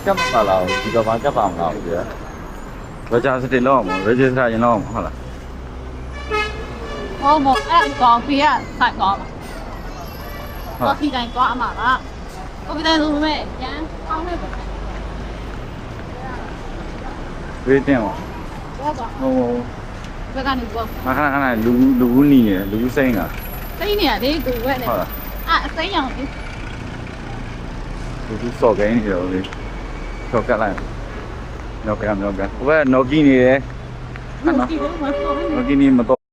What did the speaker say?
ကပ်ပါလားဒီကဘာကပ်ပါမလားဗျာဘာကြစတယ်လောက်မ register ရင်လောက်ဟုတ်လား ဟောမအဲ့ကောင်ပြရဆိုင်ကောင်တော့ဒီတိုင်းသွားမှာလားကိုယ်တိုင်ဆိုမဲ့ရန်ကောင်းနေပါ ဝေးတင်ပါ ဘောကွာ ဟို ဘယ်ကနေဘော မခဏခဏလူဘူးနီနေလူဘူးစိမ့်တာ သိနေရလေကိုဝဲနေ ဟုတ်လား အစိမ်းရောင်လေ လူဘူးစော်ကိန်းနေတော့လေစော်ကလိုက်နော်ကနော်ကဟိုကနော်ကီနေတယ် နော်ဒီဘောမှာဆိုနေ နော်ကီနေမတော့